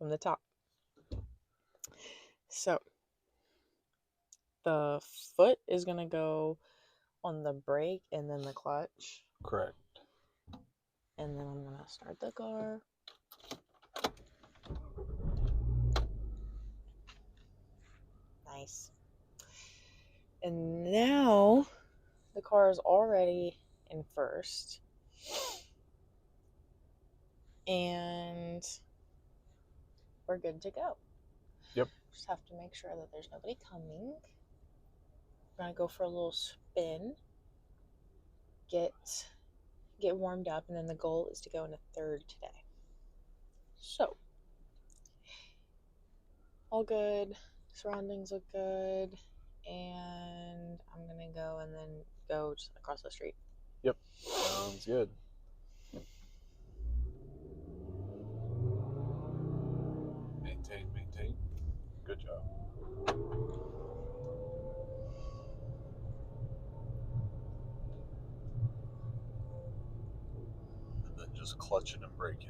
from the top. So the foot is going to go on the brake and then the clutch. Correct. And then I'm going to start the car. Nice. And now the car is already in first. And we're good to go. Yep. Just have to make sure that there's nobody coming. We're going to go for a little spin. Get warmed up, and then the goal is to go into third today. So, all good. Surroundings look good. And I'm going to go and then go just across the street. Yep. Sounds good. Maintain. Good job. And then just clutching and braking.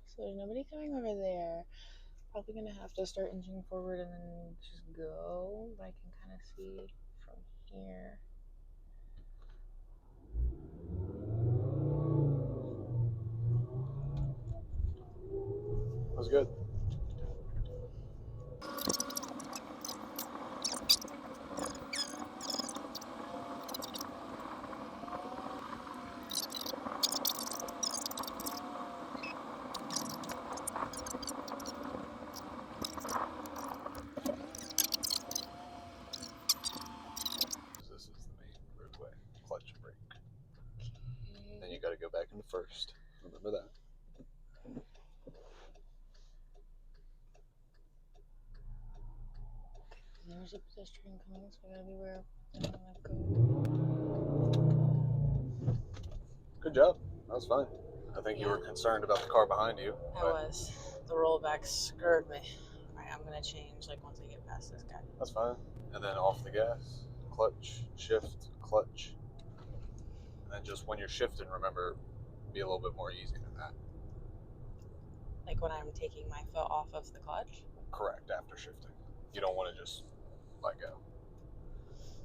So there's nobody coming over there. Probably gonna have to start inching forward and then just go. But I can kind of see from here. That was good. This is the main roadway. Clutch and brake. Then you got to go back into first. Remember that. There's a pedestrian coming, so I gotta be where I wanna go. Good job. That was fine. I think you were concerned about the car behind you. I was. The rollback scared me. Alright, I'm gonna change like once I get past this guy. That's fine. And then off the gas, clutch, shift, clutch. And then just when you're shifting, remember, be a little bit more easy than that. Like when I'm taking my foot off of the clutch? Correct, after shifting. You don't want to just let go.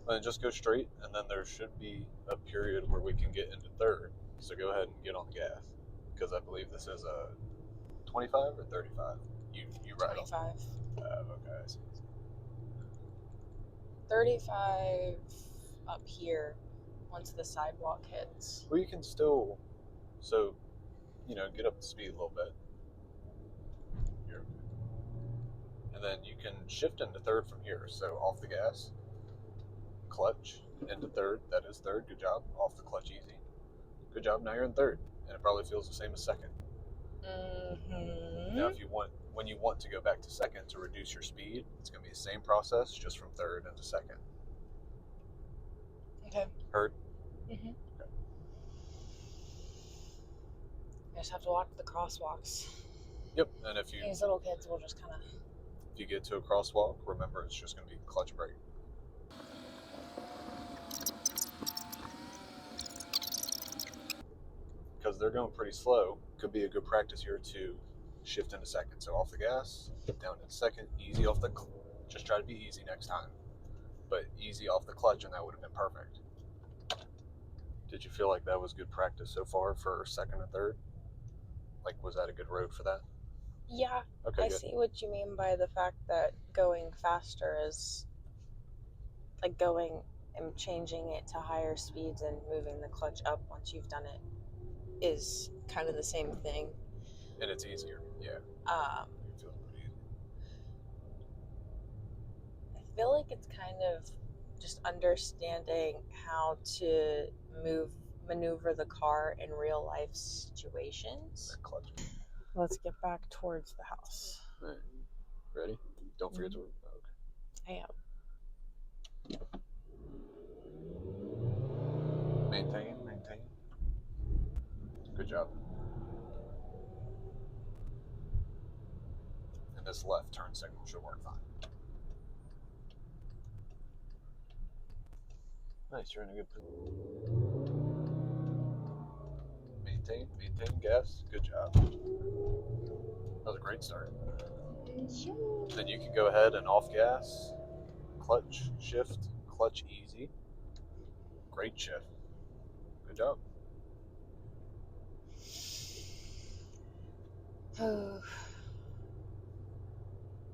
And then just go straight, and then there should be a period where we can get into third. So go ahead and get on the gas, because I believe this is a 25 or 35. You ride 25. on. Okay, I see. 35 up here once the sidewalk hits. Well, you can still, get up to speed a little bit. You're okay. And then you can shift into third from here. So off the gas, clutch, into third. That is third. Good job. Off the clutch, easy. Good job. Now you're in third, and it probably feels the same as second. Mm-hmm. Now, when you want to go back to second to reduce your speed, it's going to be the same process, just from third into second. Okay. Heard? Mm-hmm. Okay. I just have to walk the crosswalks. Yep. And if These little kids will just kind of. If you get to a crosswalk, remember it's just going to be clutch brake. Because they're going pretty slow, could be a good practice here to shift into second. So off the gas, down in second, easy off the just try to be easy next time. But easy off the clutch, and that would have been perfect. Did you feel like that was good practice so far for second and third? Like, was that a good road for that? Yeah, okay, I good. see what you mean by the fact that going faster is like going and changing it to higher speeds and moving the clutch up once you've done it is kind of the same thing. And it's easier, yeah. You feel pretty easy. I feel like it's kind of just understanding how to maneuver the car in real life situations. That clutch. Let's get back towards the house. All right. Ready? Don't forget to. Okay. I am. Maintain. Good job. And this left turn signal should work fine. Nice, you're in a good position. Maintain gas. Good job. That was a great start. Then you can go ahead and off gas, clutch, shift, clutch easy. Great shift. Good job. Oh,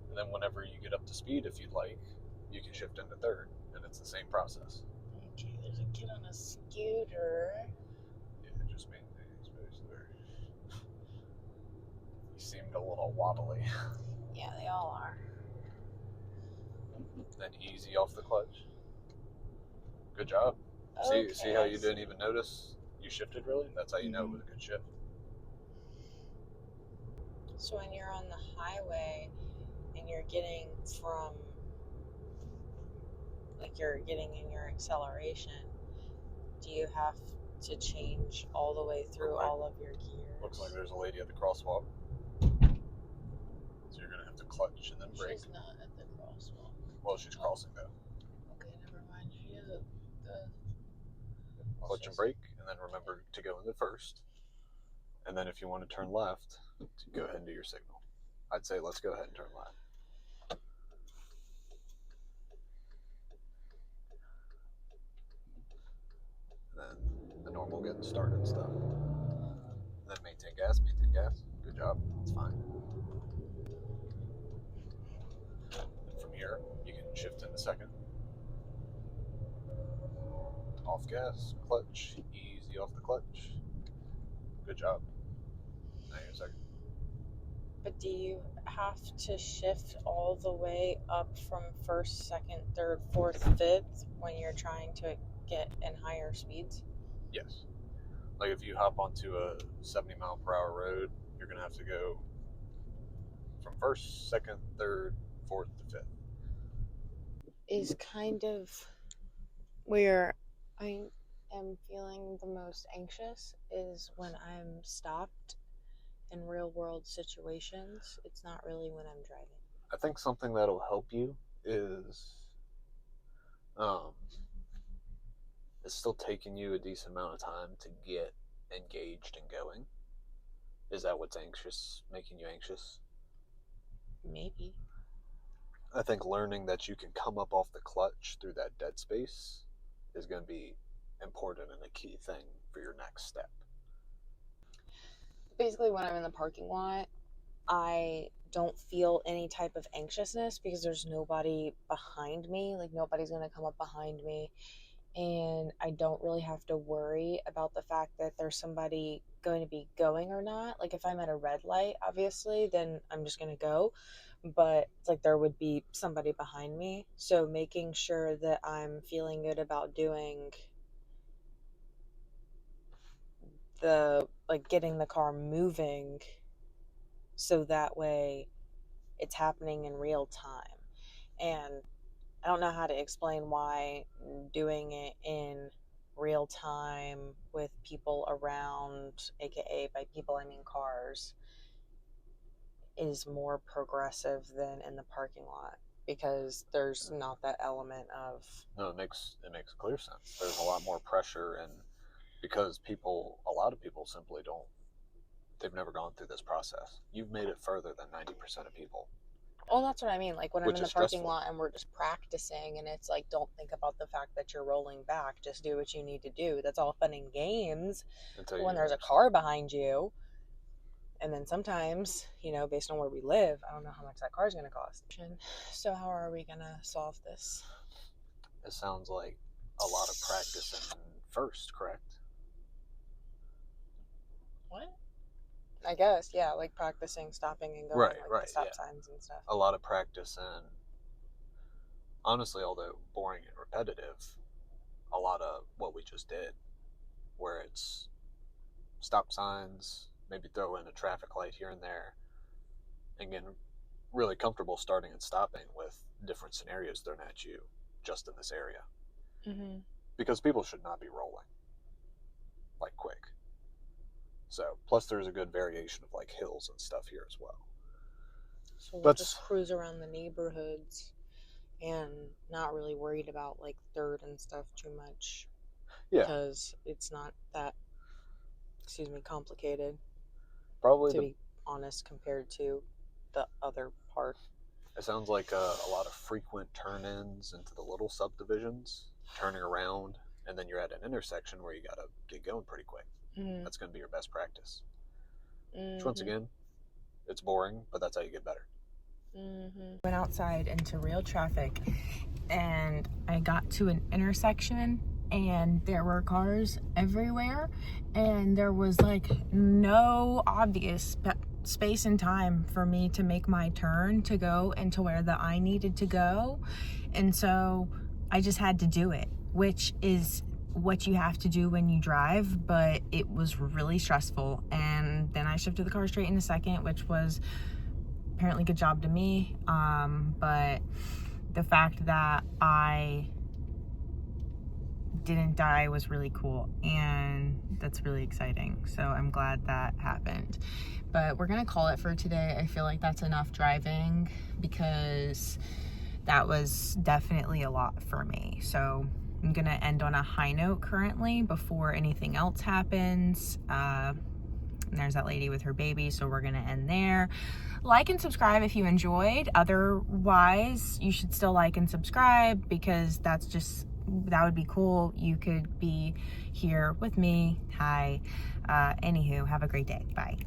And then whenever you get up to speed, if you'd like, you can shift into third, and it's the same process. okay, there's a kid on a scooter. Yeah, just maintain space there. You seemed a little wobbly. Yeah, they all are. Then easy off the clutch. Good job. Okay, See how you didn't even notice you shifted really? That's how you know it was a good shift. So when you're on the highway and you're getting from, like you're getting in your acceleration, do you have to change all the way through Okay. all of your gears? Looks like there's a lady at the crosswalk. So you're going to have to clutch and then brake. She's not at the crosswalk. Well, she's crossing though. Okay, never mind. She is at the... Clutch and brake, and then remember to go into first. And then if you want to turn left, go ahead and do your signal. I'd say let's go ahead and turn left. And then the normal getting started stuff. And then maintain gas. Good job. It's fine. And from here, you can shift into second. Off gas, clutch, easy off the clutch. Good job. Now you're in second. But do you have to shift all the way up from first, second, third, fourth, fifth when you're trying to get in higher speeds? Yes. Like if you hop onto a 70-mile-per-hour road, you're going to have to go from first, second, third, fourth to fifth. Is kind of where I am feeling the most anxious is when I'm stopped in real world situations. It's not really when I'm driving. I think something that'll help you is it's still taking you a decent amount of time to get engaged and going. Is that what's making you anxious? Maybe. I think learning that you can come up off the clutch through that dead space is going to be important and a key thing for your next step. Basically, when I'm in the parking lot, I don't feel any type of anxiousness because there's nobody behind me. Like, nobody's going to come up behind me. And I don't really have to worry about the fact that there's somebody going to be going or not. Like, if I'm at a red light, obviously, then I'm just going to go. But it's like there would be somebody behind me. So making sure that I'm feeling good about doing getting the car moving so that way it's happening in real time. And I don't know how to explain why doing it in real time with people around, aka by people I mean cars, is more progressive than in the parking lot because there's not that element of... No, it makes clear sense. There's a lot more pressure, and because a lot of people simply don't, they've never gone through this process. You've made it further than 90% of people. Oh, that's what I mean. Like when I'm Which in the is parking stressful. lot and we're just practicing, and it's like, don't think about the fact that you're rolling back. Just do what you need to do. That's all fun and games Until when there's a car behind you. And then sometimes, based on where we live, I don't know how much that car is going to cost. So how are we going to solve this? It sounds like a lot of practicing first, correct? What? I guess, yeah, like practicing stopping and going, the stop signs and stuff. A lot of practice, and honestly, although boring and repetitive, a lot of what we just did, where it's stop signs, maybe throw in a traffic light here and there, and getting really comfortable starting and stopping with different scenarios thrown at you just in this area. Mm-hmm. Because people should not be rolling like quick. So, plus there's a good variation of like hills and stuff here as well. So we'll just cruise around the neighborhoods and not really worried about like third and stuff too much. Yeah. Because it's not that, complicated, Probably to be honest, compared to the other part. it sounds like a lot of frequent turn-ins into the little subdivisions, turning around, and then you're at an intersection where you gotta get going pretty quick. Mm-hmm. That's gonna be your best practice. Mm-hmm. Which once again, it's boring, but that's how you get better. Mm-hmm. Went outside into real traffic, and I got to an intersection, and there were cars everywhere, and there was like no obvious space and time for me to make my turn to go into where the I needed to go. And so I just had to do it, which is what you have to do when you drive, but it was really stressful. And then I shifted the car straight in a second, which was apparently good job to me. But the fact that I didn't die was really cool, and that's really exciting. So I'm glad that happened. But we're gonna call it for today. I feel like that's enough driving, because that was definitely a lot for me. So I'm gonna end on a high note currently before anything else happens. And there's that lady with her baby, so we're gonna end there. Like and subscribe if you enjoyed. Otherwise, you should still like and subscribe, because that would be cool. You could be here with me. Hi. Anywho, have a great day. Bye.